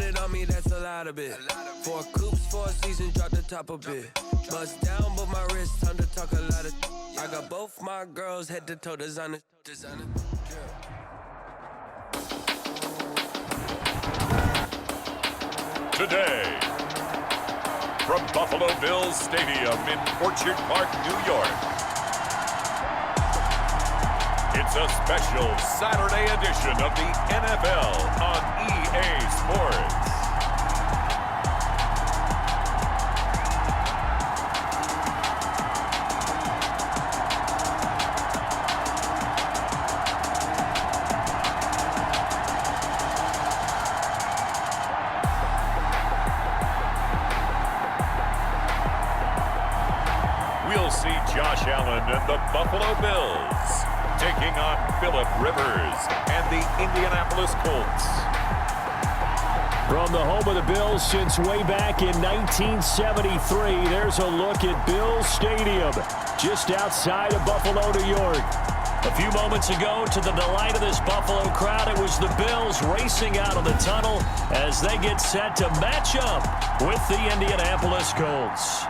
it on me, that's a lot of it. 4 coops, 4 seasons, drop the top a bit. Bust down, but my wrist, time to talk a lot of. I got both my girls head to toe designer. Today, from Buffalo Bills Stadium in Orchard Park, New York, it's a special Saturday edition of the NFL on EA Sports. We'll see Josh Allen and the Buffalo Bills taking on Phillip Rivers and the Indianapolis Colts. From the home of the Bills since way back in 1973, there's a look at Bills Stadium, just outside of Buffalo, New York. A few moments ago, to the delight of this Buffalo crowd, it was the Bills racing out of the tunnel as they get set to match up with the Indianapolis Colts.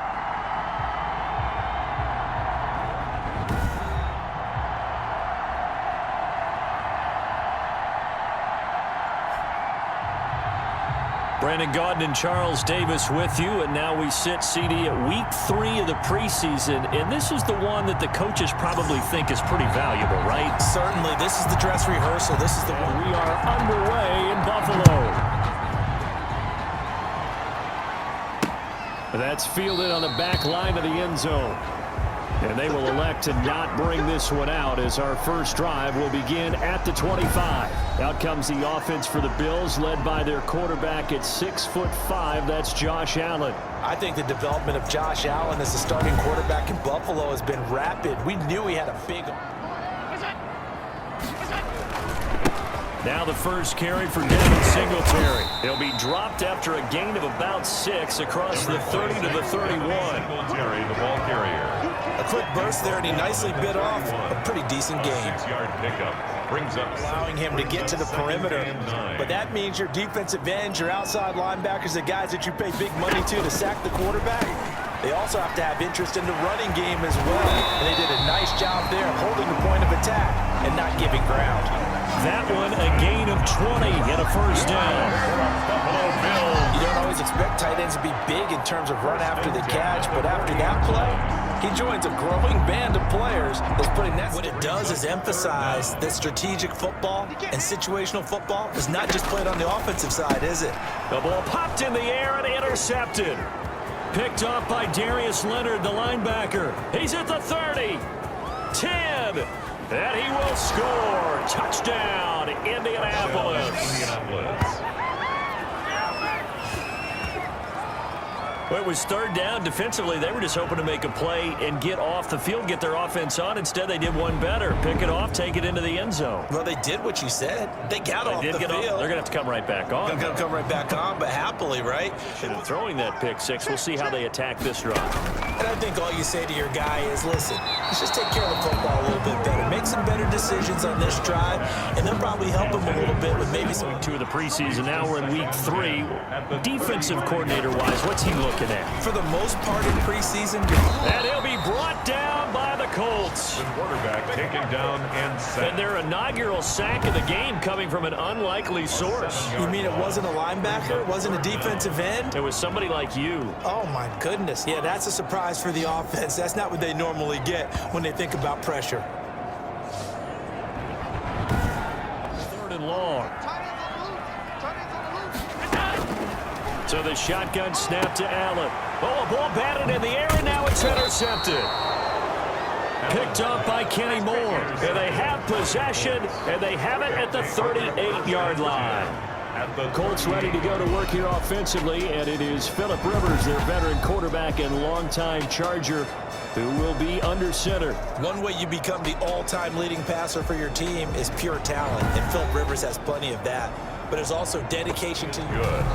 Brandon Gaudin and Charles Davis with you, and now we sit, CD, at week 3 of the preseason, and this is the one that the coaches probably think is pretty valuable, right? Certainly. This is the dress rehearsal. This is the one. We are underway in Buffalo. That's fielded on the back line of the end zone. And they will elect to not bring this one out as our first drive will begin at the 25. Out comes the offense for the Bills, led by their quarterback at 6'5". That's Josh Allen. I think the development of Josh Allen as a starting quarterback in Buffalo has been rapid. We knew he had a big... Now the first carry for Devin Singletary. He'll be dropped after a gain of about 6 across the 30 to the 31. Singletary, the ball carrier. A quick burst there, and he nicely bit off a pretty decent game. 6-yard pickup brings up, allowing him to get to the perimeter. But that means your defensive ends, your outside linebackers, the guys that you pay big money to sack the quarterback, they also have to have interest in the running game as well. And they did a nice job there holding the point of attack and not giving ground. That one a gain of 20 and a first down. Buffalo Bills. You don't always expect tight ends to be big in terms of run after the catch, but after that play, he joins a growing band of players that's putting that. What it does is emphasize that strategic football and situational football is not just played on the offensive side, is it? The ball popped in the air and intercepted. Picked off by Darius Leonard, the linebacker. He's at the 30, 10, and he will score. Touchdown, Indianapolis. Well, it was third down. Defensively, they were just hoping to make a play and get off the field, get their offense on. Instead, they did one better. Pick it off, take it into the end zone. Well, they did what you said. They got off the field. They're going to have to come right back on. They're going to come right back on, but happily, right? And throwing that pick six, we'll see how they attack this drive. And I think all you say to your guy is, listen, let's just take care of the football a little bit better. Make some better decisions on this drive, and they'll probably help him a little bit with maybe some. Week 2 of the preseason. Now we're in week 3. Defensive coordinator-wise, what's he looking at? For the most part in preseason, and he'll be brought down by the Colts. The quarterback taken down and set. And their inaugural sack of the game coming from an unlikely source. You mean it wasn't a linebacker? It wasn't a defensive end? It was somebody like you. Oh, my goodness. Yeah, that's a surprise for the offense. That's not what they normally get when they think about pressure. 3rd and long. So the shotgun snap to Allen. Oh, a ball batted in the air, and now it's intercepted. Picked up by Kenny Moore. And they have possession, and they have it at the 38-yard line. The Colts ready to go to work here offensively, and it is Phillip Rivers, their veteran quarterback and longtime Charger, who will be under center. One way you become the all-time leading passer for your team is pure talent, and Phillip Rivers has plenty of that. But there's also dedication to you. Good.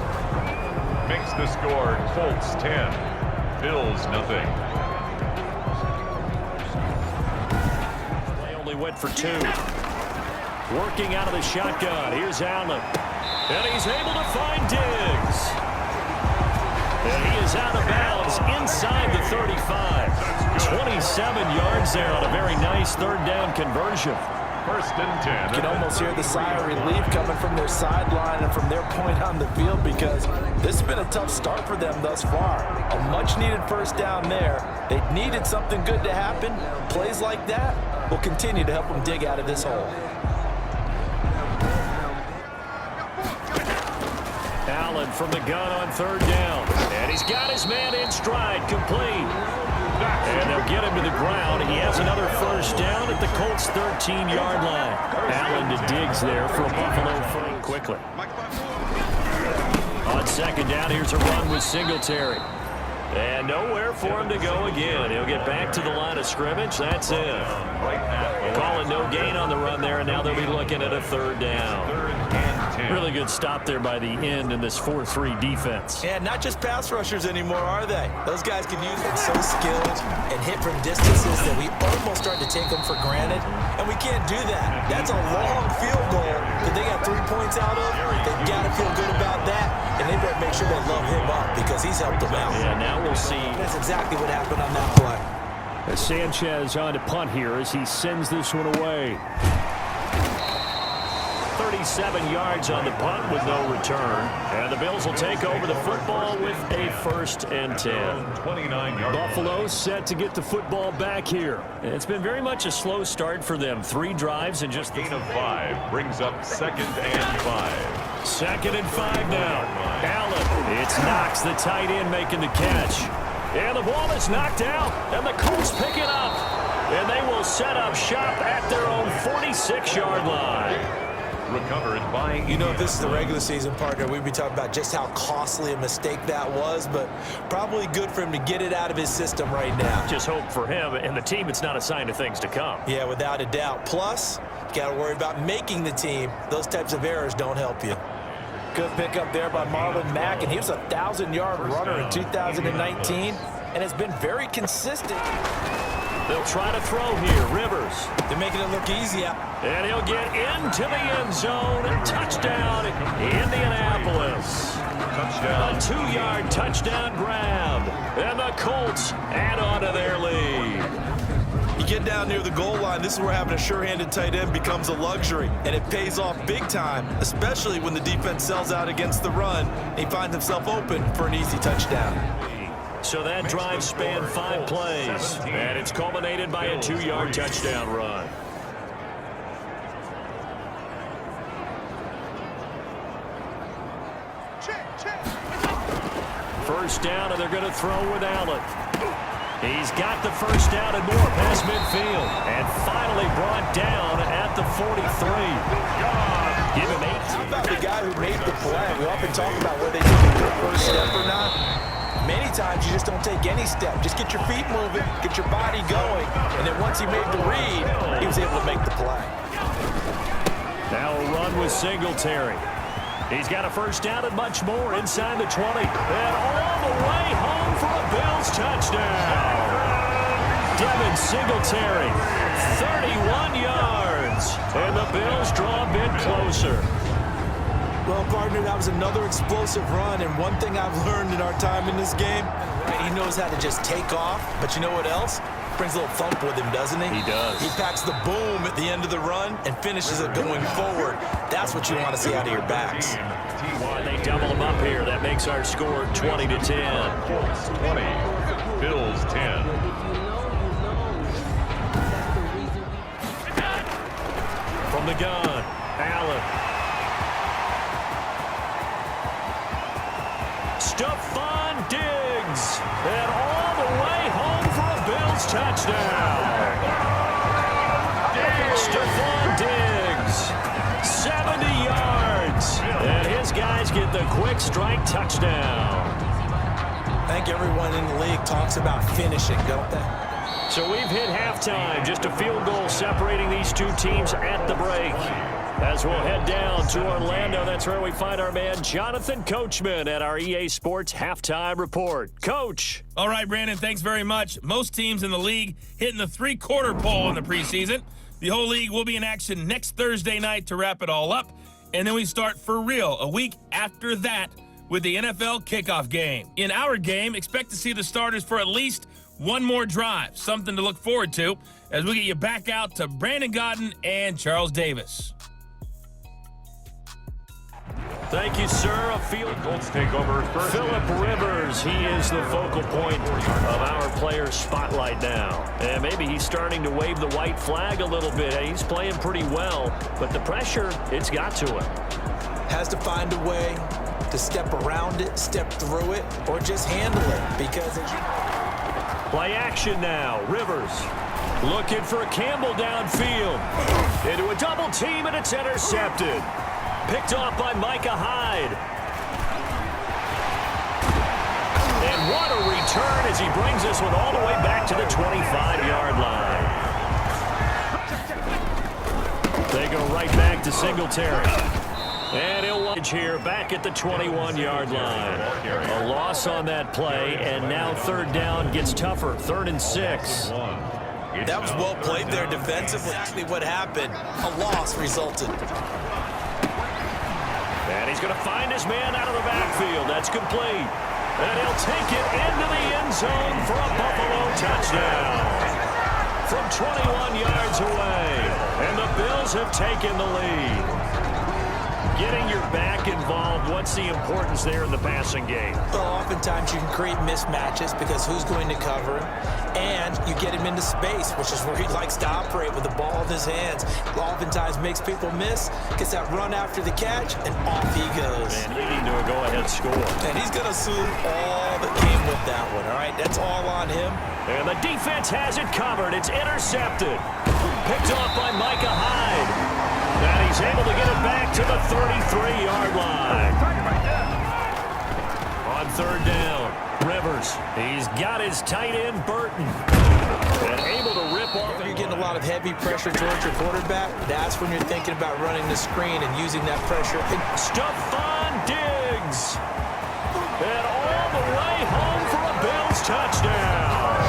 Makes the score Colts 10, Bills nothing. They only went for 2. Working out of the shotgun. Here's Allen. And he's able to find Diggs. is out of bounds inside the 35. 27 yards there on a very nice third down conversion. First and 10. You can almost hear the sigh of relief coming from their sideline and from their point on the field, because this has been a tough start for them thus far. A much-needed first down there. They needed something good to happen. Plays like that will continue to help them dig out of this hole. Allen from the gun on third down. And he's got his man in stride, complete. And they'll get him to the ground. He has another first down at the Colts' 13-yard line. Allen to Diggs there for a Buffalo fight quickly. On second down, here's a run with Singletary. And nowhere for him to go again. He'll get back to the line of scrimmage. That's it. Calling no gain on the run there, and now they'll be looking at a third down. Really good stop there by the end in this 4-3 defense. And not just pass rushers anymore, are they? Those guys can use it so skilled and hit from distances that we almost start to take them for granted. And we can't do that. That's a long field goal that they got 3 points out of. They've got to feel good about that. And they better make sure they love him up, because he's helped them out. Yeah, now we'll see. That's exactly what happened on that play. Sanchez on to punt here as he sends this one away. 37 yards on the punt with no return. And the Bills will take over the football with a first and 10. 29 yards. Buffalo set to get the football back here. And it's been very much a slow start for them. 3 drives and just Gain of 5 brings up second and 5. Second and 5 now. Allen. It's Knox, the tight end, making the catch. And the ball is knocked out. And the Colts pick it up. And they will set up shop at their own 46-yard line. Recovered by... You know, if this is the regular season, partner, we'd be talking about just how costly a mistake that was, but probably good for him to get it out of his system right now. Just hope for him and the team it's not a sign of things to come. Yeah, without a doubt. Plus, you got to worry about making the team. Those types of errors don't help you. Good pickup there by Marlon Mack, and he was a 1,000-yard runner in 2019 and has been very consistent. They'll try to throw here. Rivers. They're making it look easy out. And he'll get into the end zone. Touchdown, Indianapolis. Touchdown. A 2-yard touchdown grab. And the Colts add on to their lead. You get down near the goal line, this is where having a sure-handed tight end becomes a luxury. And it pays off big time, especially when the defense sells out against the run. He finds himself open for an easy touchdown. So that drive spanned 5 plays, and it's culminated by a 2-yard touchdown run. First down, and they're going to throw with Allen. He's got the first down and more past midfield, and finally brought down at the 43. Give him 8. How about the guy who made the play? We often talk about whether they take a good first step or not. Many times you just don't take any step. Just get your feet moving, get your body going, and then once he made the read, he was able to make the play. Now a run with Singletary. He's got a first down and much more inside the 20. And all the way home for a Bills touchdown. Devin Singletary, 31 yards. And the Bills draw a bit closer. Well, partner, that was another explosive run, and one thing I've learned in our time in this game, he knows how to just take off, but you know what else? Brings a little thump with him, doesn't he? He does. He packs the boom at the end of the run and finishes it going forward. That's what you want to see out of your backs. They double him up here. That makes our score 20-10. Colts 20, Bills 10. From the gun, Allen. Stephon Diggs, and all the way home for a Bills touchdown. Stephon Diggs, 70 yards, and his guys get the quick strike touchdown. I think everyone in the league talks about finishing, don't they? So we've hit halftime, just a field goal separating these two teams at the break. As we'll head down to Orlando, that's where we find our man Jonathan Coachman at our EA Sports Halftime Report. Coach. All right, Brandon, thanks very much. Most teams in the league hitting the 3-quarter pole in the preseason. The whole league will be in action next Thursday night to wrap it all up. And then we start for real a week after that with the NFL kickoff game. In our game, expect to see the starters for at least one more drive, something to look forward to as we get you back out to Brandon Godden and Charles Davis. Thank you, sir. A field Colts take over first. Philip Rivers, he is the focal point of our player's spotlight now. And maybe he's starting to wave the white flag a little bit. He's playing pretty well, but the pressure, it's got to him. Has to find a way to step around it, step through it, or just handle it. Because as you... Play action now. Rivers looking for Campbell downfield. Into a double team, and it's intercepted. Picked off by Micah Hyde. And what a return as he brings this one all the way back to the 25-yard line. They go right back to Singletary. And he'll watch here back at the 21-yard line. A loss on that play, and now third down gets tougher. 3rd and 6. That was well played there defensively. Actually, what happened, a loss resulted. And he's going to find his man out of the backfield. That's complete. And he'll take it into the end zone for a Buffalo touchdown. From 21 yards away. And the Bills have taken the lead. Getting your back involved, what's the importance there in the passing game? Well, oftentimes you can create mismatches because who's going to cover him? And you get him into space, which is where he likes to operate with the ball in his hands. Oftentimes makes people miss, gets that run after the catch, and off he goes. And leading to a go-ahead score. And he's going to assume all that came with that one, all right? That's all on him. And the defense has it covered. It's intercepted. Picked off by Micah Hyde. And he's able to get it back to the 33-yard line. On third down, Rivers. He's got his tight end, Burton. And able to rip off. If you're getting a lot of heavy pressure towards your quarterback, that's when you're thinking about running the screen and using that pressure. Stephon Diggs. And all the way home for a Bills touchdown.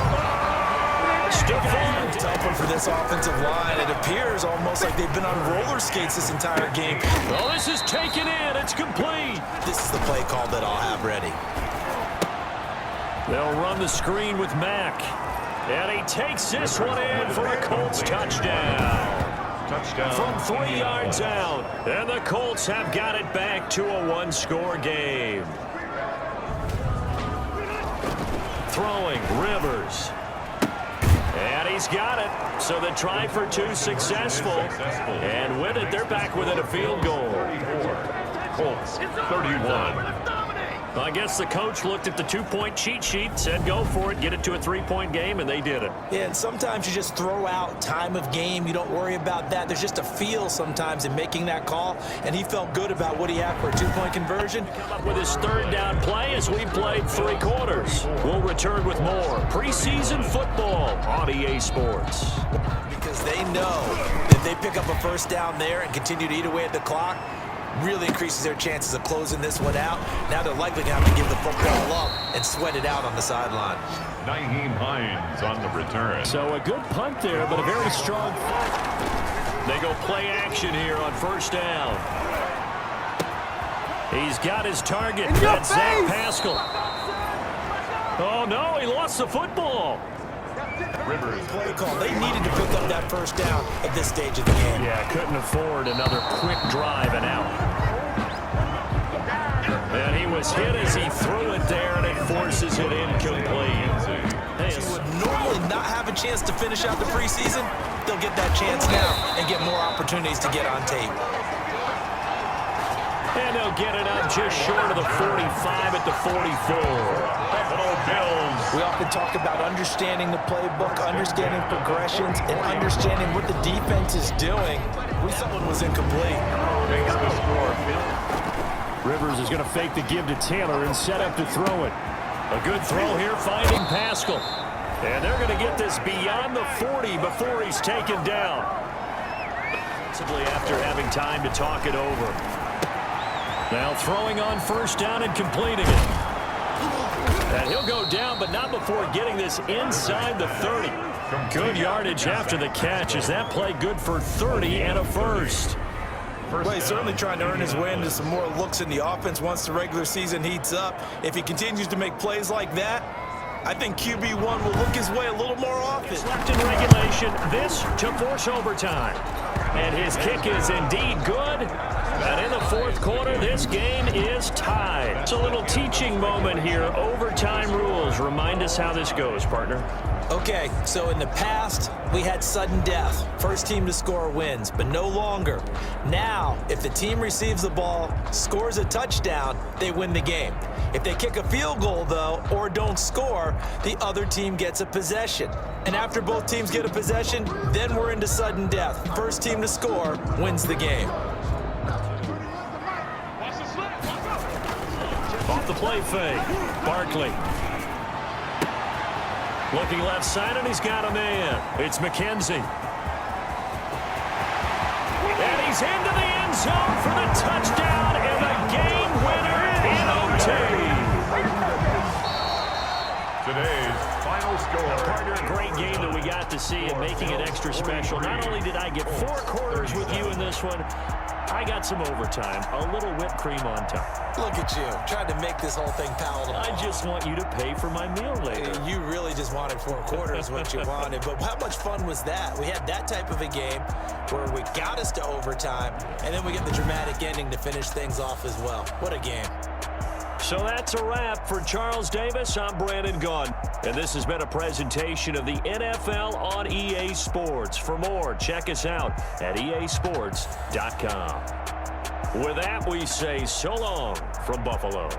Stephon Tough one for this offensive line. It appears almost like they've been on roller skates this entire game. Oh, this is taken in. It's complete. This is the play call that I'll have ready. They'll run the screen with Mack. And he takes this one in for a Colts touchdown. Touchdown. From 3 yards out. And the Colts have got it back to a one-score game. Throwing, Rivers. And he's got it. So the try for two successful. And with it, they're back within a field goal. 34. Colts 31. I guess the coach looked at the two-point cheat sheet, said go for it, get it to a three-point game, and they did it. Yeah, and sometimes you just throw out time of game. You don't worry about that. There's just a feel sometimes in making that call, and he felt good about what he had for a two-point conversion. Come up with his third down play as we played 3 quarters. We'll return with more preseason football on EA Sports. Because they know that they pick up a first down there and continue to eat away at the clock, really increases their chances of closing this one out. Now they're likely going to have to give the football up and sweat it out on the sideline. Nyheim Hines on the return. So a good punt there, but a very strong punt. They go play action here on first down. He's got his target. That's Zach Pascal. Oh, no, he lost the football. Rivers. Play call. They needed to pick up that first down at this stage of the game. Yeah, couldn't afford another quick drive and out. And he was hit as he threw it there, and it forces it incomplete. He would normally not have a chance to finish out the preseason. They'll get that chance now and get more opportunities to get on tape. And they'll get it up just short of the 45 at the 44. Buffalo Bills. We often talk about understanding the playbook, understanding progressions, and understanding what the defense is doing. Someone was incomplete. Makes the score. Rivers is going to fake the give to Taylor and set up to throw it. A good throw here, finding Pascal. And they're going to get this beyond the 40 before he's taken down. Possibly after having time to talk it over. Now throwing on first down and completing it. And he'll go down, but not before getting this inside the 30. Good yardage after the catch. Is that play good for 30 and a first? Well, he's certainly trying to earn his way into some more looks in the offense once the regular season heats up. If he continues to make plays like that, I think QB1 will look his way a little more often. It's left in regulation. This to force overtime. And his kick is indeed good. And in the fourth quarter, this game is tied. It's a little teaching moment here. Overtime rules. Remind us how this goes, partner. Okay, so in the past, we had sudden death. First team to score wins, but no longer. Now, if the team receives the ball, scores a touchdown, they win the game. If they kick a field goal, though, or don't score, the other team gets a possession. And after both teams get a possession, then we're into sudden death. First team to score wins the game. Off the play fake. Barkley. Looking left side, and he's got a man. It's McKenzie. And he's into the end zone for the touchdown and the game winner in OT. Today's final score. Partner, a great game that we got to see and making it extra special. Not only did I get 4 quarters with you in this one, I got some overtime, a little whipped cream on top. Look at you, trying to make this whole thing palatable. I just want you to pay for my meal later. You really just wanted 4 quarters, what you wanted. But how much fun was that? We had that type of a game where we got us to overtime, and then we get the dramatic ending to finish things off as well. What a game. So that's a wrap for Charles Davis. I'm Brandon Gaudin, and this has been a presentation of the NFL on EA Sports. For more, check us out at easports.com. With that, we say so long from Buffalo.